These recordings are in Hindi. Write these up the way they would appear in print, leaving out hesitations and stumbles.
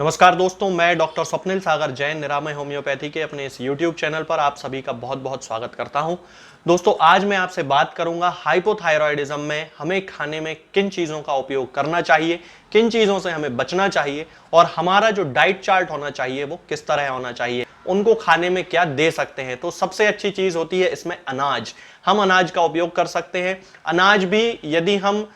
नमस्कार दोस्तों, मैं डॉक्टर स्वप्निल सागर जैन निरामय होम्योपैथी के अपने इस YouTube चैनल पर आप सभी का बहुत बहुत स्वागत करता हूं। दोस्तों, आज मैं आपसे बात करूंगा हाइपोथायरॉयडिज्म में हमें खाने में किन चीज़ों का उपयोग करना चाहिए, किन चीज़ों से हमें बचना चाहिए और हमारा जो डाइट चार्ट होना चाहिए वो किस तरह होना चाहिए, उनको खाने में क्या दे सकते हैं। तो सबसे अच्छी चीज़ होती है इसमें अनाज। हम अनाज का उपयोग कर सकते हैं। अनाज भी यदि हम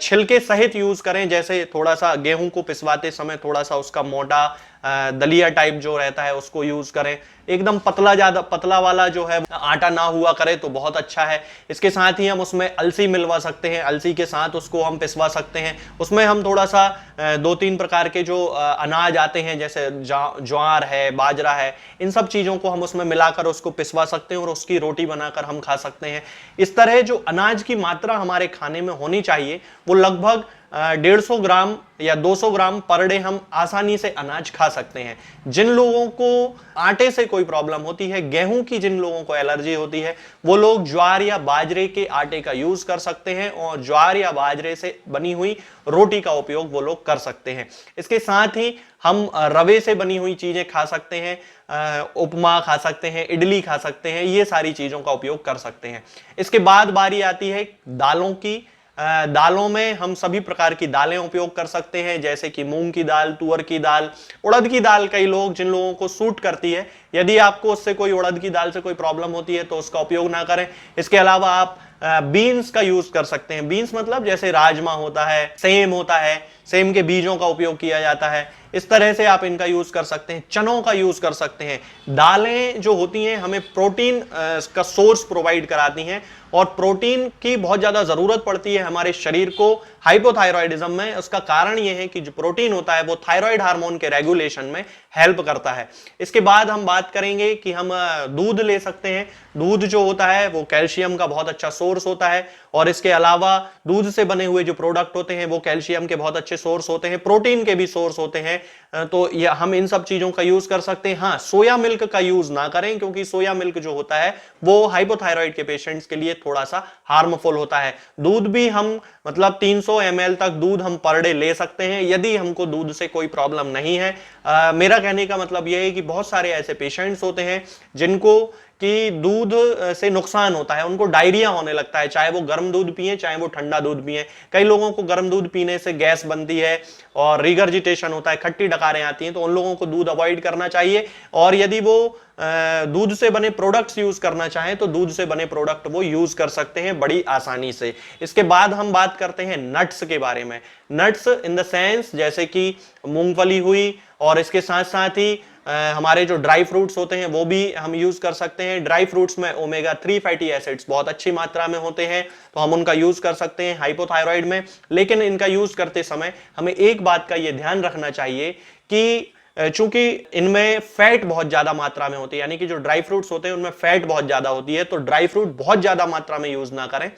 छिलके सहित यूज करें, जैसे थोड़ा सा गेहूं को पिसवाते समय थोड़ा सा उसका मोटा दलिया टाइप जो रहता है उसको यूज करें। एकदम पतला, ज्यादा पतला वाला जो है आटा ना हुआ करे तो बहुत अच्छा है। इसके साथ ही हम उसमें अलसी मिलवा सकते हैं, अलसी के साथ उसको हम पिसवा सकते हैं। उसमें हम थोड़ा सा 2-3 प्रकार के जो अनाज आते हैं जैसे ज्वार है, बाजरा है, इन सब चीजों को हम उसमें मिलाकर उसको पिसवा सकते हैं और उसकी रोटी बनाकर हम खा सकते हैं। इस तरह जो अनाज की मात्रा हमारे खाने में होनी चाहिए वो लगभग 150 ग्राम या 200 ग्राम पर डे हम आसानी से अनाज खा सकते हैं। जिन लोगों को आटे से कोई प्रॉब्लम होती है, गेहूं की जिन लोगों को एलर्जी होती है, वो लोग ज्वार या बाजरे के आटे का यूज कर सकते हैं और ज्वार या बाजरे से बनी हुई रोटी का उपयोग वो लोग कर सकते हैं। इसके साथ ही हम रवे से बनी हुई चीजें खा सकते हैं, उपमा खा सकते हैं, इडली खा सकते हैं, ये सारी चीजों का उपयोग कर सकते हैं। इसके बाद बारी आती है दालों की। दालों में हम सभी प्रकार की दालें उपयोग कर सकते हैं, जैसे कि मूंग की दाल, तुअर की दाल, उड़द की दाल। कई लोग जिन लोगों को सूट करती है, यदि आपको उससे कोई उड़द की दाल से कोई प्रॉब्लम होती है तो उसका उपयोग ना करें। इसके अलावा आप बीन्स का यूज कर सकते हैं। बीन्स मतलब जैसे राजमा होता है, सेम होता है, सेम के बीजों का उपयोग किया जाता है। इस तरह से आप इनका यूज कर सकते हैं। चनों का यूज कर सकते हैं। दालें जो होती हैं हमें प्रोटीन का सोर्स प्रोवाइड कराती हैं और प्रोटीन की बहुत ज्यादा जरूरत पड़ती है हमारे शरीर को हाइपोथायरॉयडिज्म में। उसका कारण यह है कि जो प्रोटीन होता है वो थायराइड हार्मोन के रेगुलेशन में हेल्प करता है। इसके बाद हम बात करेंगे कि हम दूध ले सकते हैं। दूध जो होता है वो कैल्शियम का बहुत अच्छा सोर्स होता है और इसके अलावा दूध से बने हुए जो प्रोडक्ट होते हैं वो कैल्शियम के बहुत अच्छे सोर्स होते हैं, प्रोटीन के भी सोर्स होते हैं। तो ये हम इन सब चीजों का यूज कर सकते हैं। हाँ, सोया मिल्क का यूज ना करें, क्योंकि सोया मिल्क जो होता है वो हाइपोथायराइड के पेशेंट्स के लिए थोड़ा सा हार्मफुल होता है। दूध भी हम मतलब 300 ml तक दूध हम पर डे ले सकते हैं यदि हमको दूध से कोई प्रॉब्लम नहीं है। मेरा कहने का मतलब यह है कि बहुत सारे ऐसे पेशेंट्स होते हैं जिनको कि दूध से नुकसान होता है, उनको डायरिया होने लगता है, चाहे वो गर्म दूध पिए चाहे वो ठंडा दूध पिए। कई लोगों को गर्म दूध पीने से गैस बनती है और रिगर्जिटेशन होता है, खट्टी डकारें आती हैं, तो उन लोगों को दूध अवॉइड करना चाहिए। और यदि वो दूध से बने प्रोडक्ट्स यूज करना चाहें तो दूध से बने प्रोडक्ट वो यूज कर सकते हैं बड़ी आसानी से। इसके बाद हम बात करते हैं नट्स के बारे में। नट्स इन द सेंस जैसे कि मूंगफली हुई और इसके साथ साथ ही हमारे जो ड्राई फ्रूट्स होते हैं वो भी हम यूज कर सकते हैं। ड्राई फ्रूट्स में ओमेगा 3 फैटी एसिड्स बहुत अच्छी मात्रा में होते हैं, तो हम उनका यूज कर सकते हैं हाइपोथायरॉइड में। लेकिन इनका यूज करते समय हमें एक बात का ये ध्यान रखना चाहिए कि चूंकि इनमें फैट बहुत ज्यादा मात्रा में होती है, यानी कि जो ड्राई फ्रूट्स होते हैं उनमें फैट बहुत ज्यादा होती है, तो ड्राई फ्रूट बहुत ज्यादा मात्रा में यूज ना करें।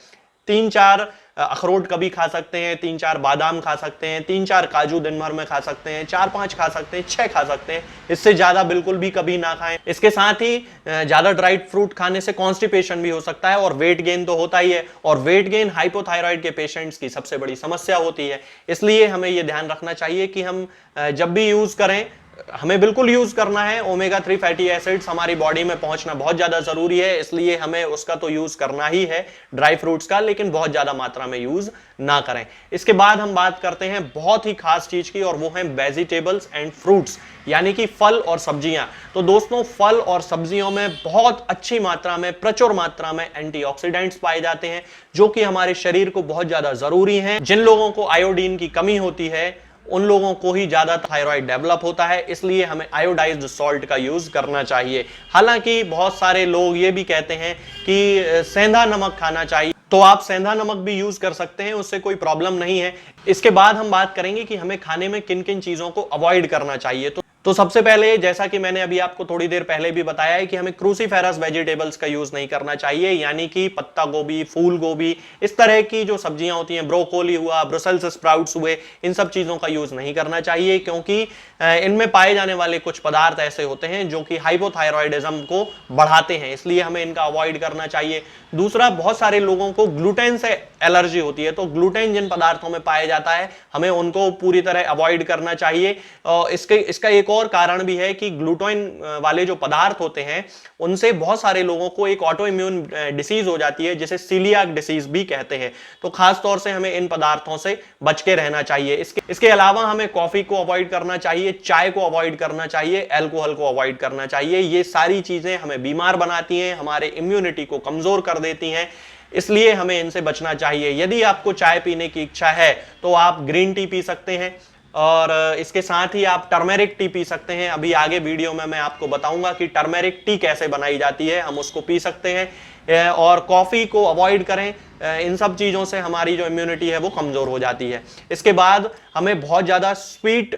3-4 अखरोट कभी खा सकते हैं, 3-4 बादाम खा सकते हैं, 3-4 काजू दिन भर में खा सकते हैं, 4-5 खा सकते हैं, 6 खा सकते हैं। इससे ज्यादा बिल्कुल भी कभी ना खाएं। इसके साथ ही ज्यादा ड्राई फ्रूट खाने से कॉन्स्टिपेशन भी हो सकता है और वेट गेन तो होता ही है, और वेट गेन हाइपोथायरॉइड के पेशेंट्स की सबसे बड़ी समस्या होती है। इसलिए हमें यह ध्यान रखना चाहिए कि हम जब भी यूज करें, हमें बिल्कुल यूज करना है। ओमेगा 3 फैटी एसिड्स हमारी बॉडी में पहुंचना बहुत ज्यादा जरूरी है, इसलिए हमें उसका तो यूज करना ही है ड्राई फ्रूट्स का, लेकिन बहुत ज्यादा मात्रा में यूज ना करें। इसके बाद हम बात करते हैं बहुत ही खास चीज की, और वो है वेजिटेबल्स एंड फ्रूट्स, यानी कि फल और सब्जियां। तो दोस्तों, फल और सब्जियों में बहुत अच्छी मात्रा में, प्रचुर मात्रा में एंटीऑक्सीडेंट्स पाए जाते हैं, जो कि हमारे शरीर को बहुत ज्यादा जरूरी हैं। जिन लोगों को आयोडीन की कमी होती है उन लोगों को ही ज्यादा थायराइड डेवलप होता है, इसलिए हमें आयोडाइज्ड सॉल्ट का यूज करना चाहिए। हालांकि बहुत सारे लोग ये भी कहते हैं कि सेंधा नमक खाना चाहिए, तो आप सेंधा नमक भी यूज कर सकते हैं, उससे कोई प्रॉब्लम नहीं है। इसके बाद हम बात करेंगे कि हमें खाने में किन किन चीजों को अवॉइड करना चाहिए। तो सबसे पहले जैसा कि मैंने अभी आपको थोड़ी देर पहले भी बताया है कि हमें क्रूसीफेरस वेजिटेबल्स का यूज नहीं करना चाहिए, यानी कि पत्ता गोभी, फूल गोभी, इस तरह की जो सब्जियां होती हैं, ब्रोकोली हुआ, ब्रुसेल्स स्प्राउट्स हुए, इन सब चीजों का यूज नहीं करना चाहिए, क्योंकि इनमें पाए जाने वाले कुछ पदार्थ ऐसे होते हैं जो कि हाइपोथायरॉयडिज्म को बढ़ाते हैं, इसलिए हमें इनका अवॉइड करना चाहिए। दूसरा, बहुत सारे लोगों को ग्लूटेन से एलर्जी होती है, तो ग्लूटेन जिन पदार्थों में पाया जाता है हमें उनको पूरी तरह अवॉइड करना चाहिए। और इसका एक और कारण भी है कि ग्लूटेन वाले जो पदार्थ होते हैं उनसे बहुत सारे लोगों को एक ऑटो इम्यून डिसीज हो जाती है, जिसे सीलियाक डिसीज भी कहते हैं। तो खास तौर से हमें इन पदार्थों से बच के रहना चाहिए। इसके अलावा हमें कॉफी को अवॉइड करना चाहिए, चाय को अवॉइड करना चाहिए, अल्कोहल को अवॉइड करना चाहिए। ये सारी चीजें हमें बीमार बनाती हैं, हमारे इम्यूनिटी को कमजोर कर देती हैं, इसलिए हमें इनसे बचना चाहिए। यदि आपको चाय पीने की इच्छा है तो आप ग्रीन टी पी सकते हैं, और इसके साथ ही आप टर्मेरिक टी पी सकते हैं। अभी आगे वीडियो में मैं आपको बताऊंगा कि टर्मेरिक टी कैसे बनाई जाती है, हम उसको पी सकते हैं। और कॉफी को अवॉइड करें, इन सब चीजों से हमारी जो इम्यूनिटी है वो कमजोर हो जाती है। इसके बाद हमें बहुत ज्यादा स्वीट,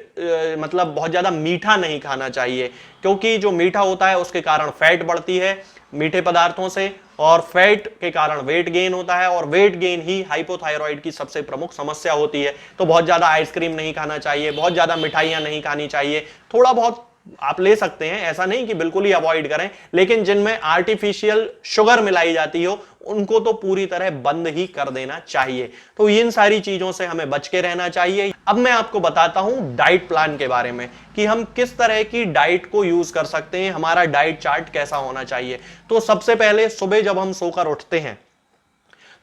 मतलब बहुत ज्यादा मीठा नहीं खाना चाहिए, क्योंकि जो मीठा होता है उसके कारण फैट बढ़ती है मीठे पदार्थों से, और फैट के कारण वेट गेन होता है, और वेट गेन ही हाइपोथायरॉइड की सबसे प्रमुख समस्या होती है। तो बहुत ज्यादा आइसक्रीम नहीं खाना चाहिए, बहुत ज्यादा मिठाइयां नहीं खानी चाहिए। थोड़ा बहुत आप ले सकते हैं, ऐसा नहीं कि बिल्कुल ही अवॉइड करें, लेकिन जिनमें आर्टिफिशियल शुगर मिलाई जाती हो उनको तो पूरी तरह बंद ही कर देना चाहिए। तो इन सारी चीजों से हमें बच के रहना चाहिए। अब मैं आपको बताता हूं डाइट प्लान के बारे में कि हम किस तरह की डाइट को यूज कर सकते हैं, हमारा डाइट चार्ट कैसा होना चाहिए। तो सबसे पहले सुबह जब हम सोकर उठते हैं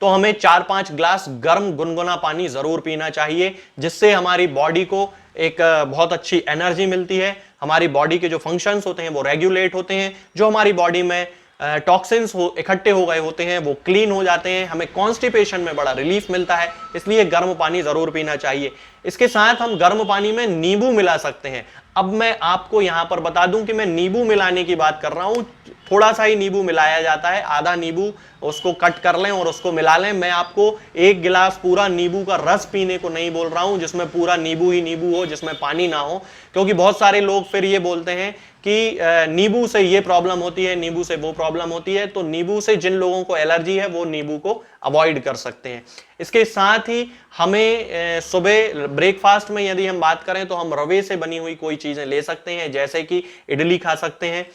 तो हमें 4-5 ग्लास गर्म गुनगुना पानी जरूर पीना चाहिए, जिससे हमारी बॉडी को एक बहुत अच्छी एनर्जी मिलती है, हमारी बॉडी के जो फंक्शंस होते हैं वो रेगुलेट होते हैं, जो हमारी बॉडी में टॉक्सिन्स इकट्ठे हो गए होते हैं वो क्लीन हो जाते हैं, हमें कॉन्स्टिपेशन में बड़ा रिलीफ मिलता है, इसलिए गर्म पानी जरूर पीना चाहिए। इसके साथ हम गर्म पानी में नींबू मिला सकते हैं। अब मैं आपको यहां पर बता दूं कि मैं नींबू मिलाने की बात कर रहा हूं, थोड़ा सा ही नींबू मिलाया जाता है, आधा नींबू उसको कट कर लें और उसको मिला लें। मैं आपको एक गिलास पूरा नींबू का रस पीने को नहीं बोल रहा हूं, जिसमें पूरा नींबू ही नींबू हो, जिसमें पानी ना हो, क्योंकि बहुत सारे लोग फिर ये बोलते हैं कि नींबू से ये प्रॉब्लम होती है, नींबू से वो प्रॉब्लम होती है। तो नींबू से जिन लोगों को एलर्जी है वो नींबू को अवॉइड कर सकते हैं। इसके साथ ही हमें सुबह ब्रेकफास्ट में यदि हम बात करें तो हम रवे से बनी हुई कोई चीजें ले सकते हैं, जैसे कि इडली खा सकते हैं,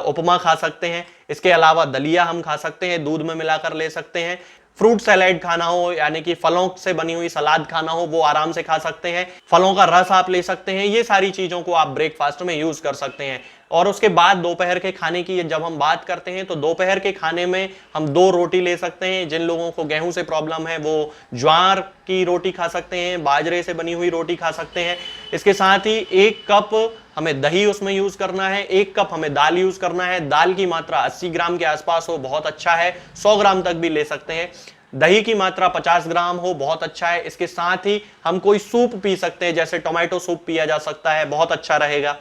उपमा खा सकते हैं। इसके अलावा दलिया हम खा सकते हैं, दूध में मिलाकर ले सकते हैं। फ्रूट सैलेड खाना हो, यानी कि फलों से बनी हुई सलाद खाना हो, वो आराम से खा सकते हैं। फलों का रस आप ले सकते हैं। ये सारी चीजों को आप ब्रेकफास्ट में यूज कर सकते हैं। और उसके बाद दोपहर के खाने की जब हम बात करते हैं तो दोपहर के खाने में हम 2 रोटी ले सकते हैं। जिन लोगों को गेहूं से प्रॉब्लम है वो ज्वार की रोटी खा सकते हैं, बाजरे से बनी हुई रोटी खा सकते हैं। इसके साथ ही 1 कप हमें दही उसमें यूज करना है, 1 कप हमें दाल यूज करना है। दाल की मात्रा 80 ग्राम के आसपास हो, बहुत अच्छा है, 100 ग्राम तक भी ले सकते हैं। दही की मात्रा 50 ग्राम हो, बहुत अच्छा है। इसके साथ ही हम कोई सूप पी सकते हैं, जैसे टोमेटो सूप पिया जा सकता है, बहुत अच्छा रहेगा।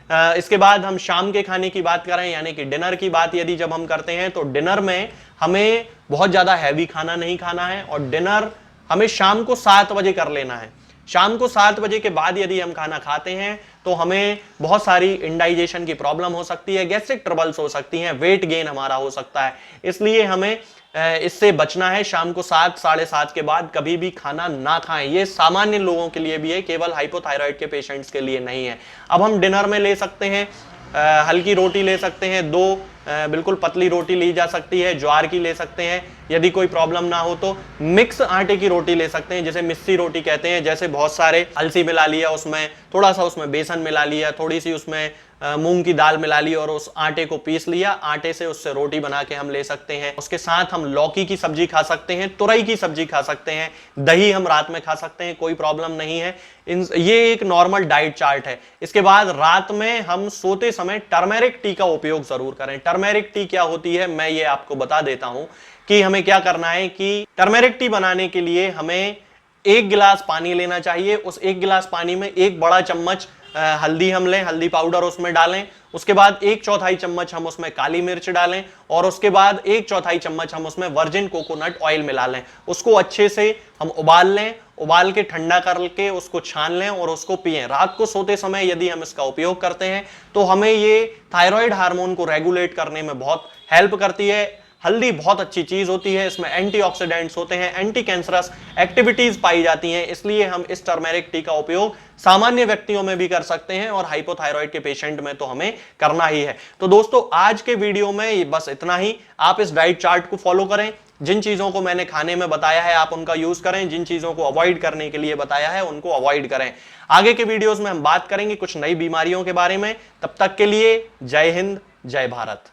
इसके बाद हम शाम के खाने की बात करें, यानी कि डिनर की बात यदि जब हम करते हैं तो डिनर में हमें बहुत ज्यादा हैवी खाना नहीं खाना है, और डिनर हमें शाम को 7 बजे कर लेना है। शाम को 7 बजे के बाद यदि हम खाना खाते हैं तो हमें बहुत सारी इंडाइजेशन की प्रॉब्लम हो सकती है, गैस्ट्रिक ट्रबल्स हो सकती हैं, वेट गेन हमारा हो सकता है। इसलिए हमें इससे बचना है। शाम को 7, साढ़े 7 के बाद कभी भी खाना ना खाएं। ये सामान्य लोगों के लिए भी है, केवल हाइपोथायराइड के पेशेंट्स के लिए नहीं है। अब हम डिनर में ले सकते हैं, हल्की रोटी ले सकते हैं, 2 बिल्कुल पतली रोटी ली जा सकती है, ज्वार की ले सकते हैं। यदि कोई प्रॉब्लम ना हो तो मिक्स आटे की रोटी ले सकते हैं, जिसे मिस्सी रोटी कहते हैं। जैसे बहुत सारे अलसी मिला लिया, उसमें थोड़ा सा उसमें बेसन मिला लिया, थोड़ी सी उसमें मूंग की दाल मिला ली और उस आटे को पीस लिया, आटे से उससे रोटी बना के हम ले सकते हैं। उसके साथ हम लौकी की सब्जी खा सकते हैं, तुरई की सब्जी खा सकते हैं, दही हम रात में खा सकते हैं, कोई प्रॉब्लम नहीं है। ये एक नॉर्मल डाइट चार्ट है। इसके बाद रात में हम सोते समय टर्मेरिक टी का उपयोग जरूर करें। टर्मेरिक टी क्या होती है मैं ये आपको बता देता हूं कि हमें क्या करना है कि टर्मेरिक टी बनाने के लिए हमें 1 गिलास पानी लेना चाहिए। उस 1 गिलास पानी में 1 बड़ा चम्मच हल्दी हम लें, हल्दी पाउडर उसमें डालें। उसके बाद 1/4 चम्मच हम उसमें काली मिर्च डालें और उसके बाद 1/4 चम्मच हम उसमें वर्जिन कोकोनट ऑयल मिला लें। उसको अच्छे से हम उबाल लें, उबाल के ठंडा करके उसको छान लें और उसको पिएं। रात को सोते समय यदि हम इसका उपयोग करते हैं तो हमें ये थायराइड हार्मोन को रेगुलेट करने में बहुत हेल्प करती है। हल्दी बहुत अच्छी चीज होती है, इसमें एंटीऑक्सीडेंट्स होते हैं, एंटी कैंसरस एक्टिविटीज पाई जाती हैं, इसलिए हम इस टर्मेरिक टी का उपयोग सामान्य व्यक्तियों में भी कर सकते हैं और हाइपोथायराइड के पेशेंट में तो हमें करना ही है। तो दोस्तों आज के वीडियो में बस इतना ही। आप इस डाइट चार्ट को फॉलो करें, जिन चीजों को मैंने खाने में बताया है आप उनका यूज करें, जिन चीजों को अवॉइड करने के लिए बताया है उनको अवॉइड करें। आगे के वीडियोस में हम बात करेंगे कुछ नई बीमारियों के बारे में। तब तक के लिए जय हिंद, जय भारत।